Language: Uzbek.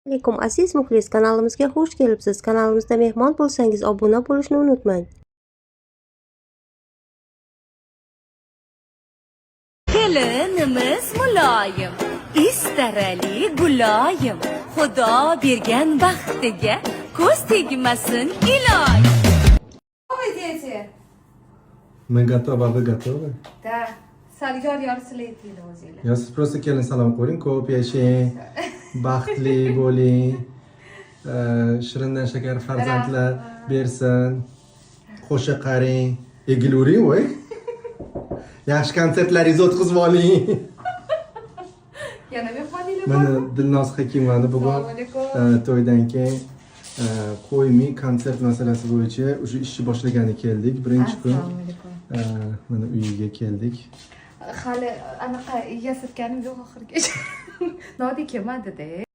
Alaykum aziz muxlis, kanalimizga xush kelibsiz. Kanalimizda mehmon bo'lsangiz obuna bo'lishni unutmang. Kelinimiz muloyim, istarali guloyim. Xudo bergan baxtiga ko'z tegmasin iloyim. Мы готовы, а вы готовы? Да. Sargor yorsilaydi o'zinglar. Ya siz просто kelin salom qo'ying, ko'p yashang, baxtli bo'ling, shirindan shakar farzandlar bersin, qo'sha qaring, egiluring voy. Yaxshi konsertlaringizni o'tkazib oling. Yana mehmoninglar Mana Dilnoz Hakimovani bugun to'ydan keyin qo'ymi konsert masalasi bo'yicha o'sha ishni boshlagani keldik. Birinchi kun mana uyiga keldik. Hali anaqa yasatganim yo'q oxirgacha. Nodi kelmadi-da.